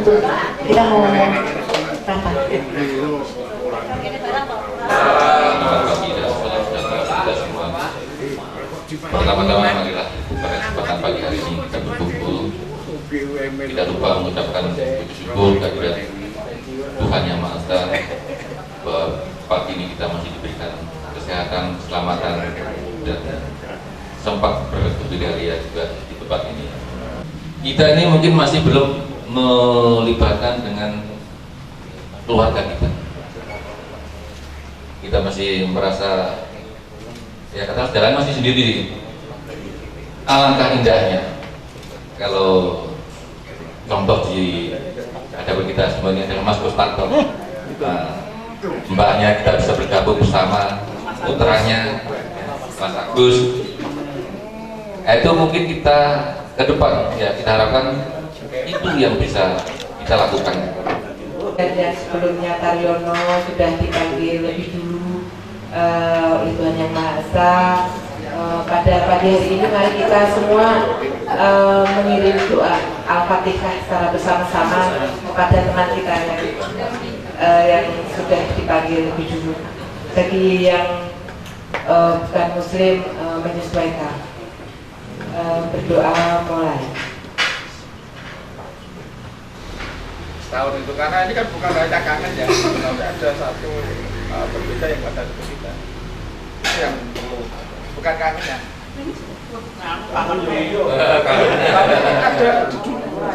Kita mau apa? Selamat pagi dan saudara-saudara semua. Pertama-tama marilah pada kesempatan pagi hari ini kita berkumpul. Tidak lupa mengucapkan syukur kehadirat Tuhan Yang Maha Esa bahwa pagi ini kita masih diberikan kesehatan, keselamatan, dan sempat berkuliah juga di tempat ini. Kita ini mungkin masih belum melibatkan dengan keluarga kita. Kita masih merasa ya kata jalan masih sendiri. Alangkah indahnya kalau contoh di hadapan kita semuanya adalah Mas Kustanto. Mbaknya kita bisa bergabung bersama, putranya Mas Agus. Itu mungkin kita ke depan ya kita harapkan itu yang bisa kita lakukan. Dan yang sebelumnya Taryono sudah dipanggil lebih dulu oleh Tuhan Yang Maha Esa. Pada pagi hari ini mari kita semua mengirim doa Al-Fatihah secara bersama-sama kepada teman kita yang sudah dipanggil lebih dulu. Bagi yang bukan Muslim menyesuaikan. Berdoa mulai. Setahun itu karena ini kan bukan hanya kangen ya, tapi ada satu berbeda yang ada di kita. Itu yang perlu, bukan kangen ya. Kangen ada di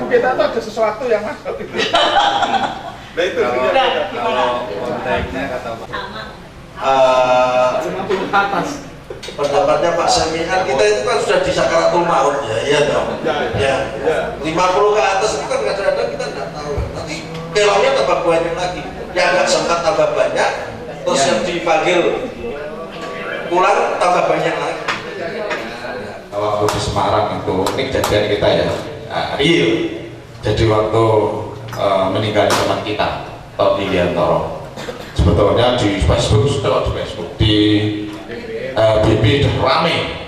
kita tuh ada sesuatu yang masuk. Nah itu kalau konteksnya kata Pak. Atas. Pendapatnya Pak Samihan, kita itu kan sudah di sakaratul maut ya, iya dong. Ya. 50 ke atas itu kan kadang-kadang kita nggak tahu. Nanti kelongnya tambah banyak lagi. Yang nggak sempat tambah banyak, terus yang dipanggil pulang tambah banyak lagi. Waktu di Semarang itu, ini kejadian kita ya, real. Jadi waktu meninggal teman kita, Tok Liliantoro. Sebetulnya di Facebook sudah di BB sudah ramai,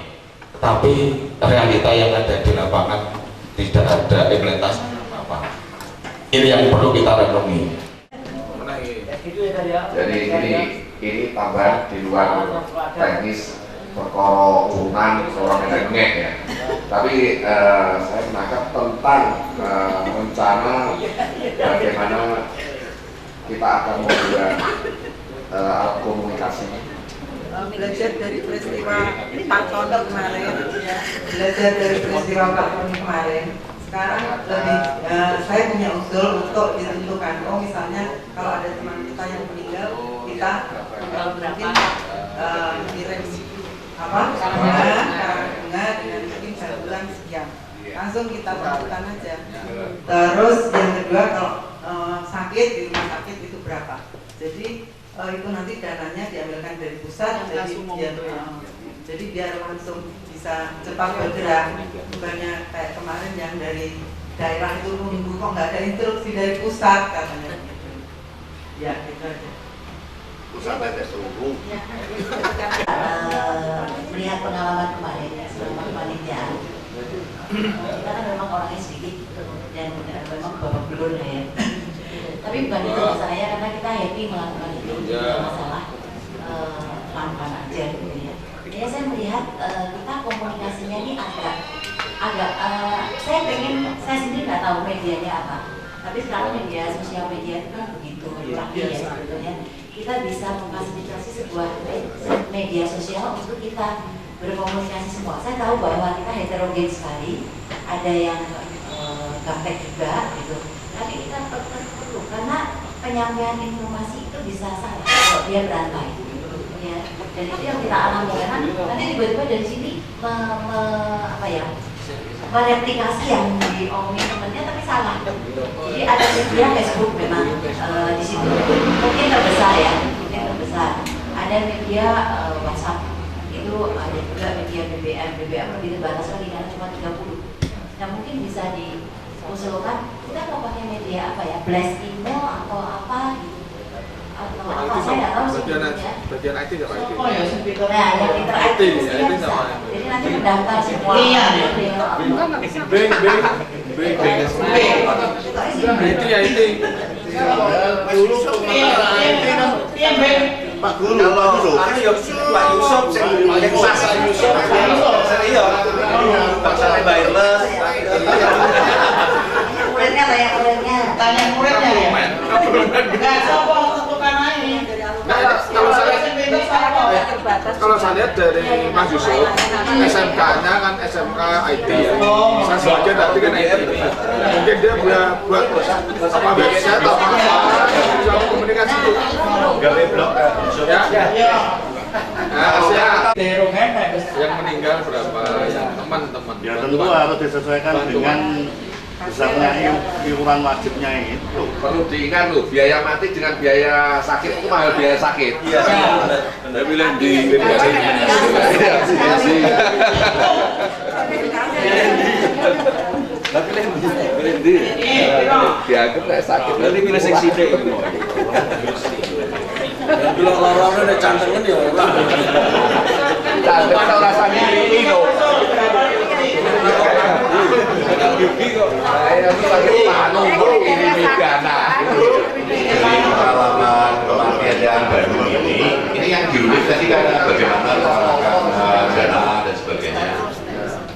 tapi realita yang ada di lapangan tidak ada implementasi apa. Ini yang perlu kita renungi. Jadi ini tambahan di luar teknis perkara urunan seorang internet ya. Tapi saya menangkap tentang rencana bagaimana kita akan membuat alat komunikasi. Belajar dari peristiwa Pak Tony kemarin, Belajar dari peristiwa Pak Tony kemarin. sekarang lebih saya punya usul untuk ditentukan. Oh misalnya kalau ada teman kita yang meninggal, kita mungkin kirim bunga dengan mungkin 1 bulan sekian. Langsung kita tentukan aja. Terus yang kedua kalau sakit di rumah sakit itu berapa? Jadi itu nanti dananya diambilkan dari pusat, jadi biar langsung bisa cepat bergerak, bukannya kayak kemarin yang dari daerah itu menunggu kok nggak ada instruksi dari pusat katanya. Ya itu aja. Pusat ada seluruh. Melihat pengalaman kemarin selama kepanitiaan, kita kan memang orangnya sedikit dan memang babak belur ya. Tapi bukan itu masalahnya, karena kita happy melakukan itu, tidak masalah, fun-fun aja gitu ya. Jadi saya melihat kita komunikasinya ini agak saya sendiri nggak tahu medianya apa. Tapi sekarang media sosial media itu kan begitu rapi ya sebetulnya. Kita bisa memfasilitasi sebuah media sosial untuk kita berkomunikasi semua. Saya tahu bahwa kita heterogen sekali, ada yang gaptek juga gitu. Tapi kita perlu, karena penyampaian informasi itu bisa salah kalau dia berantai ya. Dan itu yang kita alami, karena nanti tiba-tiba dari sini mereplikasi yang diomongin temennya tapi salah. Jadi ada media Facebook memang di situ mungkin terbesar ya, ada media WhatsApp, itu ada juga media BBM lebih terbatas lagi karena cuma 30. Nah mungkin bisa diusulkan kita mau pakai media apa ya, blast email atau apa gitu, atau apa saya nggak tahu sebetulnya. Bagian IT nggak IT? Oh ya, nah yang interaktif mestinya bisa. Jadi nanti mendaftar semua. Iya. itu ya itu. Dulu sementara IT kan Pak Guru, Pak Yusuf. Pak Yusuf yang pas Yusuf serius pasal wireless Muridnya tanya muridnya. Tanya muridnya ya. Enggak sopo tentukan aja. Kalau saya lihat dari Mas Yusuf, SMK-nya kan SMK IT ya. Saya sebagian tadi kan IT. Mungkin dia buat apa website atau apa bisa komunikasi itu. gawe blog Ya. Nah, yang meninggal berapa? Yang teman-teman. Ya tentu harus disesuaikan dengan besarnya iuran wajibnya itu. Perlu diingat loh, biaya mati dengan biaya sakit itu mahal biaya sakit. iya benar Tapi di dianggap nggak sakit. nanti pilih seksi deh bilang orang-orang udah cantengan ya orang Cantik kalau rasanya ini loh. Saya tuh lagi panuh ini Megana. Jadi pengalaman kematian yang baru ini yang diulik tadi kan bagaimana melaksanakan dana dan sebagainya.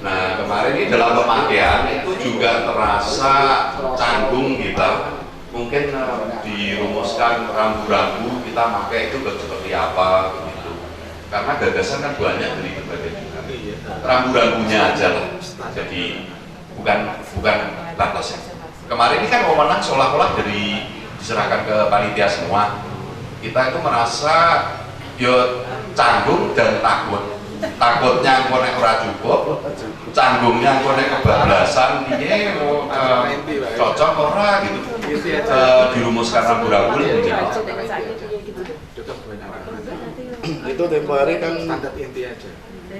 Nah kemarin ini dalam pemakaian itu juga terasa canggung kita. Mungkin dirumuskan rambu-rambu kita pakai itu seperti apa gitu. Karena gagasan kan banyak dari berbagai pihak. Rambu-rambunya aja lah. Jadi bukan batasnya. Kemarin ini kan wewenang seolah-olah diserahkan ke panitia semua. Kita itu merasa yo canggung dan takut. Takutnya engko nek ora cukup, canggungnya engko nek kebablasan piye cocok ora gitu. Dirumuskan rambu-rambu Itu tempo hari kan standar inti aja.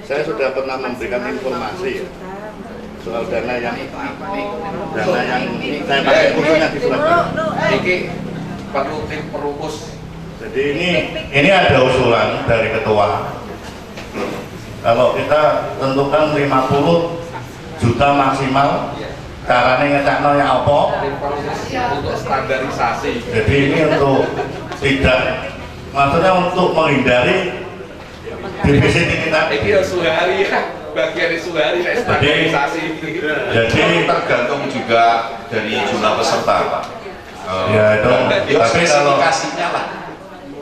saya sudah pernah memberikan informasi ya, soal dana yang saya pakai khususnya di Surabaya. Ini perlu tim perumus. Jadi ini ada usulan dari ketua. Kalau kita tentukan 50 juta maksimal, caranya ngecakno ya apa? Untuk standarisasi. Jadi ini untuk tidak, maksudnya untuk menghindari defisit kita. Ini harus suhari ya, bagian suhari standarisasi. Jadi tergantung juga dari jumlah peserta Pak. Ya itu, tapi kalau spesifikasinya lah.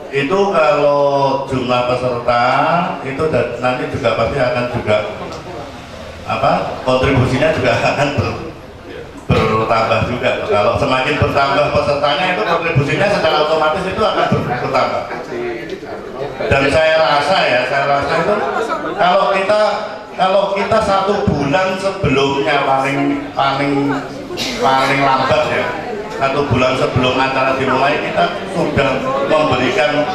itu kalau jumlah peserta itu nanti juga pasti akan juga kontribusinya juga akan bertambah juga. Kalau semakin bertambah pesertanya itu kontribusinya secara otomatis itu akan bertambah. Dan saya rasa itu kalau kita 1 bulan sebelumnya paling lambat ya, 1 bulan sebelum acara dimulai kita sudah memberikan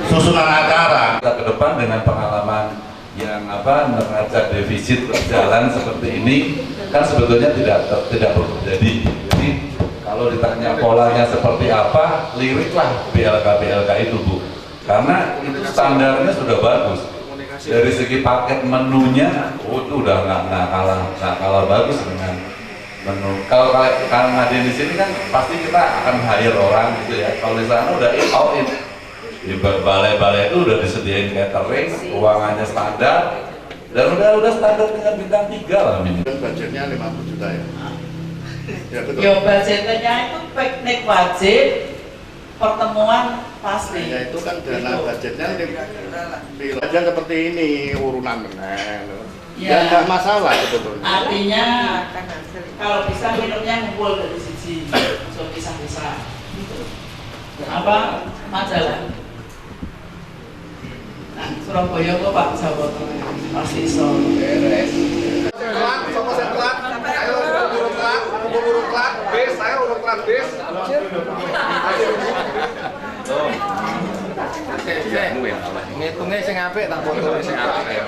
susunan acara. Kita ke depan dengan pengalaman yang neraca defisit berjalan seperti ini kan sebetulnya tidak perlu terjadi. Jadi kalau ditanya polanya seperti apa, liriklah BLK itu Bu, karena itu standarnya sudah bagus. Dari segi paket menunya, itu udah nggak kalah bagus dengan menu. Kalau kalian ngadain di sini kan pasti kita akan hire orang gitu ya. Kalau di sana udah all in. Di balai-balai itu udah disediain catering, ruangannya standar, dan udah standar dengan bintang 3 lah minimal. Budgetnya 50 juta ya. Ya betul. Yo budgetnya itu piknik wajib, pertemuan pasti. Ya itu kan dana budgetnya aja seperti ini urunan ya nggak masalah sebetulnya. Artinya kalau bisa minumnya ngumpul dari siji, so bisa apa majalah. Nah, Surabaya kok Pak Jawa pasti iso. Beres. Kelat, sama saya kelat. Ayo urut kelat, bis, saya urut kelat bis. Ngitungnya sing apik tak foto sing apik.